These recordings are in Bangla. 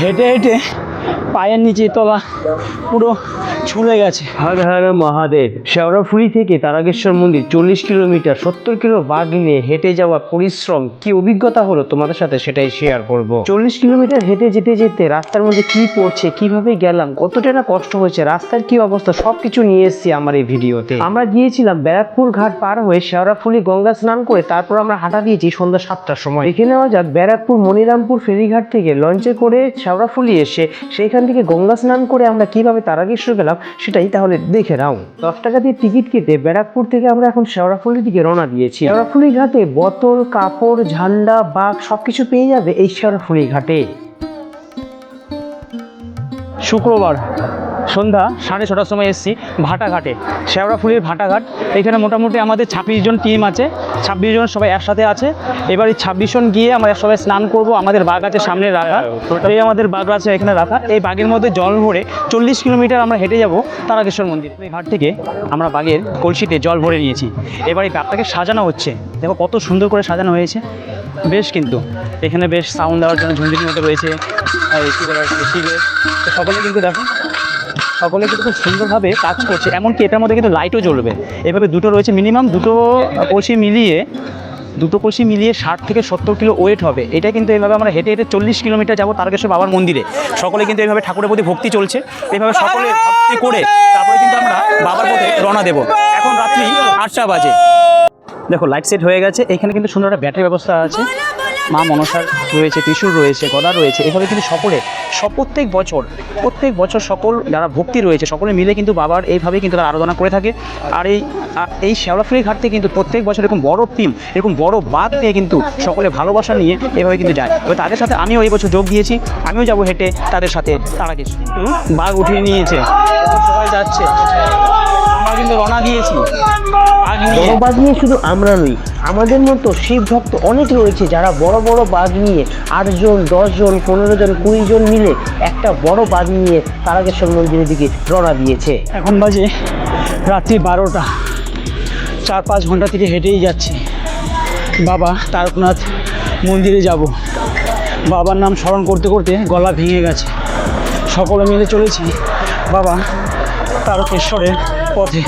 হেঁটে হেঁটে পায়ের নিচে তলা পুরো ছুলে গেছে। হর হর মহাদেব। শেওড়াফুলি থেকে তারকেশ্বর মন্দির 40 কিলোমিটার 70 কিলো বাগ নিয়ে হেঁটে যাওয়া পরিশ্রম কি অভিজ্ঞতা হলো তোমাদের সাথে সেটাই শেয়ার করব। 40 কিলোমিটার হেঁটে যেতে যেতে রাস্তার মধ্যে কি পড়ছে, কিভাবে গেলাম, কতটা না কষ্ট হয়েছে, রাস্তার কি অবস্থা, সবকিছু নিয়ে এসেছি আমার এই ভিডিওতে। আমরা গিয়েছিলাম ব্যারাকপুর ঘাট পার হয়ে শেওড়াফুলি গঙ্গা স্নান করে তারপর আমরা হাঁটা দিয়েছি সন্ধ্যা 7টার সময়। দেখে নেওয়া যাক ব্যারাকপুর মনিরামপুর ফেরিঘাট থেকে লঞ্চে করে শেওড়াফুলি এসে সেইখান থেকে গঙ্গা স্নান করে আমরা কিভাবে তারকেশ্বর গেলাম সেটাই তাহলে দেখে নাও। 10 টাকা দিয়ে টিকিট কেটে ব্যারাকপুর থেকে আমরা এখন শেওড়াফুলির দিকে রওনা দিয়েছি। শেওড়াফুলি ঘাটে বোতল, কাপড়, ঝান্ডা, বাঘ সবকিছু পেয়ে যাবে এই শেওড়াফুলি ঘাটে। শুক্রবার সন্ধ্যা 6:30টার সময় এসেছি ভাটাঘাটে, শেওড়াফুলির ভাটাঘাট। এখানে মোটামুটি আমাদের 26 জন টিম আছে, 26 জন সবাই একসাথে আছে। এবার এই 26 জন গিয়ে আমরা সবাই স্নান করব। আমাদের বাঘ আছে সামনে রাখা, এই আমাদের বাঘ আছে এখানে রাখা। এই বাঘের মধ্যে জল ভরে 40 কিলোমিটার আমরা হেঁটে যাব তারকেশ্বর মন্দির। এই ঘাট থেকে আমরা বাঘের কলসিতে জল ভরে নিয়েছি। এবার এই বাঘটাকে সাজানো হচ্ছে, দেখো কত সুন্দর করে সাজানো হয়েছে বেশ। কিন্তু এখানে বেশ সাউন্ড দেওয়ার জন্য ঝুঁঝুরির মতো রয়েছে, সকলে কিন্তু দেখো সকলে কিন্তু খুব সুন্দরভাবে কাজ করছে। এমনকি এটার মধ্যে কিন্তু লাইটও জ্বলবে। এভাবে দুটো রয়েছে, মিনিমাম দুটো কলসি মিলিয়ে 60 থেকে 70 কিলো ওয়েট হবে। এটা কিন্তু এইভাবে আমরা হেঁটে হেঁটে 40 কিলোমিটার যাবো তারকেশ্বর বাবার মন্দিরে। সকলে কিন্তু এইভাবে ঠাকুরের প্রতি ভক্তি চলছে, এইভাবে সকলে ভক্তি করে তারপরে কিন্তু আমরা বাবার পথে রওনা দেবো। এখন রাত্রি 8টা বাজে। দেখো লাইট সেট হয়ে গেছে। এখানে কিন্তু সুন্দর একটা ব্যাটারি ব্যবস্থা আছে, মা মনসার রয়েছে, ত্রিশূল রয়েছে, গদা রয়েছে। এভাবে কিন্তু প্রত্যেক বছর সকল যারা ভক্তি রয়েছে সকলে মিলে কিন্তু বাবার এইভাবেই কিন্তু তারা আরাধনা করে থাকে। আর এই শেওড়াফুলি ঘাট থেকে কিন্তু প্রত্যেক বছর এরকম বড় টিম, এরকম বড় বাঘ নিয়ে কিন্তু সকলে ভালোবাসা নিয়ে এভাবে কিন্তু যায়। এবার তাদের সাথে আমিও এই বছর যোগ দিয়েছি, আমিও যাবো হেঁটে তাদের সাথে। তারা কিছু বাঘ উঠিয়ে নিয়েছে, সবাই যাচ্ছে, আমরা কিন্তু রওনা দিয়েছি। বাঘ নিয়ে শুধু আমরা নই, আমাদের মতো শিব ভক্ত অনেক রয়েছে যারা বড় বড় বাঘ নিয়ে 8 জন, 10 জন, 15 জন, 20 জন মিলে একটা বড় বাঘ নিয়ে তারকেশ্বর মন্দিরের দিকে রওনা দিয়েছে। এখন বাজে রাত্রি 12টা, 4-5 ঘন্টা থেকে হেঁটেই যাচ্ছি। বাবা তারকনাথ মন্দিরে যাব। বাবার নাম স্মরণ করতে করতে গলা ভেঙে গেছে। সকলে মিলে চলেছি বাবা তারকেশ্বরের পথে।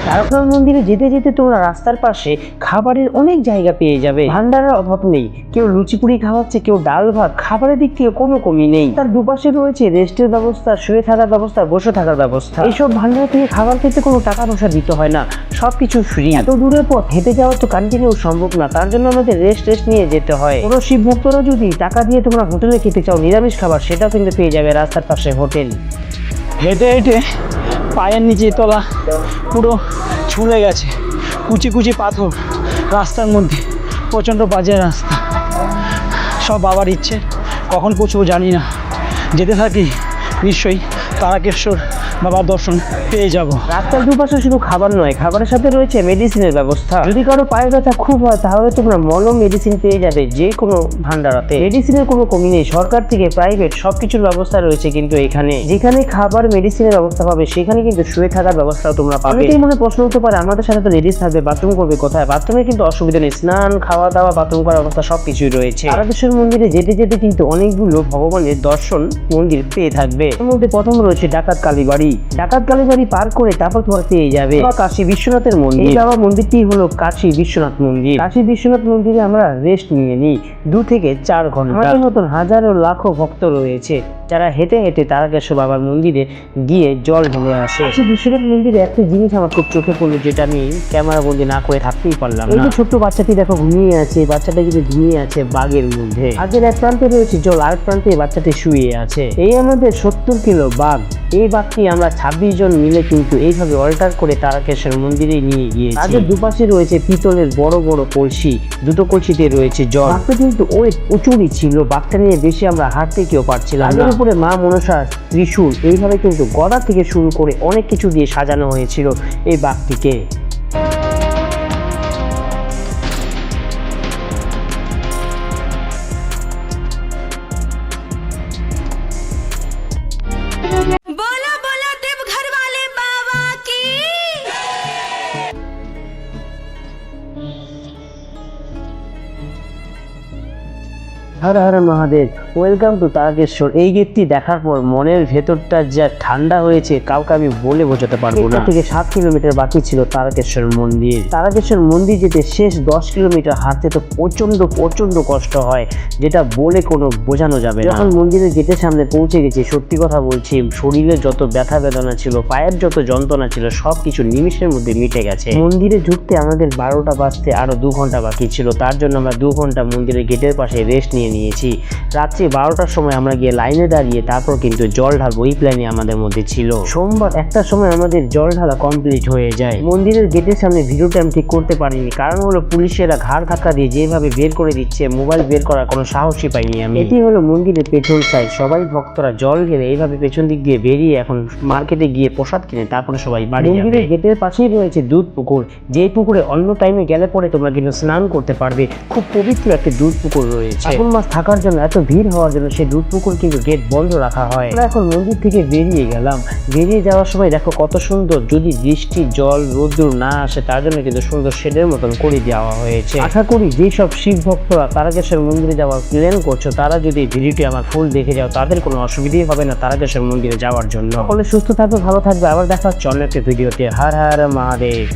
তারকনাথ মন্দিরে যেতে যেতে তোমরা রাস্তার পাশে খাবারের অনেক জায়গা পেয়ে যাবে। ভান্ডারের অভাব নেই, কেউ লুচিপুরি খাওয়াচ্ছে, কেউ ডাল ভাত, খাবারের দিক থেকে কোনো কমি নেই। তার দুপাশে রয়েছে রেস্টের ব্যবস্থা, শুয়ে থাকার ব্যবস্থা, বসে থাকার ব্যবস্থা। এইসব ভান্ডার থেকে খাবার খেতে কোনো টাকা পয়সা দিতে হয় না, সবকিছু ফ্রি। এত দূরের পথ হেঁটে যাওয়া তো কন্টিনিউ সম্ভব না, তার জন্য আমাদের রেস্ট নিয়ে যেতে হয়। কোনো শিব ভক্তরা যদি টাকা দিয়ে তোমরা হোটেলে খেতে চাও নিরামিষ খাবার, সেটাও কিন্তু পেয়ে যাবে রাস্তার পাশে হোটেল। হেঁটে হেঁটে পায়ের নিচে তলা পুরো ছুলে গেছে, কুচি কুচি পাথর রাস্তার মধ্যে, প্রচণ্ড বাজে রাস্তা। সব বাবার ইচ্ছে, কখন পৌঁছবো জানি না। যেতে থাকি, নিশ্চয়ই তারকেশ্বর বাবার দর্শন পেয়ে যাব। রাস্তার দুপাশে শুধু খাবার নয়, খাবারের সাথে রয়েছে মেডিসিনের ব্যবস্থা। যদি কারো পায়ের ব্যথা খুব হয় তাহলে তোমরা মলম মেডিসিন পেয়ে যাবে যে কোনো ভান্ডারাতে। মেডিসিনের কোনো কমি নেই, সরকার থেকে প্রাইভেট সবকিছুর ব্যবস্থা রয়েছে। কিন্তু এখানে যেখানে খাবার মেডিসিনের ব্যবস্থা পাবে সেখানে কিন্তু শুয়ে থাকার ব্যবস্থাও তোমরা পাবে। অনেকেই মনে প্রশ্ন হতে পারে আমাদের সাথে তো লেডিস থাকবে, বাথরুম করবে কোথায়? বাথরুমে কিন্তু অসুবিধা নেই, স্নান, খাওয়া দাওয়া, বাথরুম করার ব্যবস্থা সবকিছুই রয়েছে। তারকেশ্বর মন্দিরে যেতে যেতে কিন্তু অনেকগুলো ভগবানের দর্শন মন্দির পেয়ে থাকবে। এর মধ্যে প্রথম রয়েছে ডাকাত কালীবাড়ি। ডাকাত কালীবাড়ি পার করে তারপর তোমার পেয়ে যাবে কাশী বিশ্বনাথের মন্দির। এই বাবা মন্দিরটি হলো কাশী বিশ্বনাথ মন্দির। কাশী বিশ্বনাথ মন্দিরে আমরা রেস্ট নিয়ে নিই 2 থেকে 4 ঘন্টা। আমাদের মতন হাজারো লাখো ভক্ত রয়েছে যারা হেঁটে হেঁটে তারকেশ্বর বাবার মন্দিরে গিয়ে জল ঢেলে আসে। কাশী বিশ্বনাথ মন্দিরে একটা জিনিস আমার খুব চোখে পড়লো, যেটা আমি ক্যামেরা বন্দি না করে থাকতেই পারলাম না। এই যে ছোট্ট বাচ্চাটি দেখো ঘুমিয়ে আছে, বাচ্চাটা কিন্তু ঘুমিয়ে আছে বাগের মধ্যে। আগের এক প্রান্তে রয়েছে জল, আর প্রান্তে বাচ্চাটি শুয়ে আছে। এই আমাদের 70 কিলো বাঘ। এই বাঘটি আমরা 26 জন মিলে কিন্তু এইভাবে অল্টার করে তারকেশ্বর মন্দিরে নিয়ে গিয়েছি। আগের দুপাশে রয়েছে পিতলের বড় বড় কলসি, দুটো কলসিতে রয়েছে জল। বাঘটা কিন্তু ওয়েট প্রচুরই ছিল, বাঘটা নিয়ে বেশি আমরা হাঁটতে কেউ পারছিলাম না। উপরে মা মনসার ত্রিশূল, এইভাবে কিন্তু গদা থেকে শুরু করে অনেক কিছু দিয়ে সাজানো হয়েছিল এই বাঘটিকে। Har Har Mahadev, welcome to Tarakeswar. এই গেটটি দেখার পর মনের ভেতরটা যা ঠান্ডা হয়েছে কাউকে আমি বলে বোঝাতে পারবো না। থেকে 7 কিলোমিটার বাকি ছিল তারকেশ্বর মন্দির। তারকেশ্বর মন্দির যেতে শেষ 10 কিলোমিটার হাঁটতে তো প্রচন্ড কষ্ট হয়, যেটা বলে কোনো বোঝানো যাবে না। যখন মন্দিরের গেটের সামনে পৌঁছে গেছি, সত্যি কথা বলছি, শরীরে যত ব্যথা বেদনা ছিল, পায়ের যত যন্ত্রণা ছিল, সবকিছু নিমিষের মধ্যে মিটে গেছে। মন্দিরে ঢুকতে আমাদের 12টা বাজতে আরো 2 ঘন্টা বাকি ছিল, তার জন্য আমরা 2 ঘন্টা মন্দিরের গেটের পাশে রেস্ট নিয়েছি। রাত্রি 12টার সময় আমরা গিয়ে লাইনে দাঁড়িয়ে তারপর কিন্তু জল ঢালবো এই প্ল্যানই আমাদের মধ্যে ছিল। সোমবার 1টার সময় আমাদের জল ঢালা কমপ্লিট হয়ে যায়। মন্দিরের গেটের সামনে ভিডিওটা আমি ঠিক করতে পারিনি, কারণ হলো পুলিশেরা ঘাড় ধাক্কা দিয়ে যেভাবে বের করে দিচ্ছে, মোবাইল বের করার কোনো সাহসই পাইনি আমি। এটি হলো মন্দিরের পেছন সাইড। সবাই ভক্তরা জল ঢেলে এইভাবে পেছন দিক দিয়ে বেরিয়ে এখন মার্কেটে গিয়ে প্রসাদ কিনে তারপরে সবাই বাড়ি যাবে। মন্দিরের গেটের পাশেই রয়েছে দুধ পুকুর, যেই পুকুরে অন্য টাইমে গেলে পরে তোমরা কিন্তু স্নান করতে পারবে। খুব পবিত্র একটা দুধ পুকুর রয়েছে। এখন মাস থাকার জন্য, এত ভিড় হওয়ার জন্য সেই দুধ পুকুর কিন্তু গেট বন্ধ রাখা হয়। আমরা এখন মন্দির থেকে বেরিয়ে গেলাম। বেরিয়ে যাওয়ার সময় দেখো কত সুন্দর, যদি বৃষ্টি জল রোদ্দুর না আসে তার জন্য কিন্তু সুন্দর শেডের মতন করে দেওয়া হয়েছে। আশা করি যেসব শিব ভক্তরা তারকেশ্বর মন্দিরে যাওয়ার প্ল্যান করছো, তারা যদি ভিডিওটি আমার ফুল দেখে যাও, তাদের কোনো অসুবিধাই হবে না তারকেশ্বর মন্দিরে যাওয়ার জন্য। সকলে সুস্থ থাকবে, ভালো থাকবে। আবার দেখা হচ্ছে অন্য একটা ভিডিওতে। হর হর মহাদেব।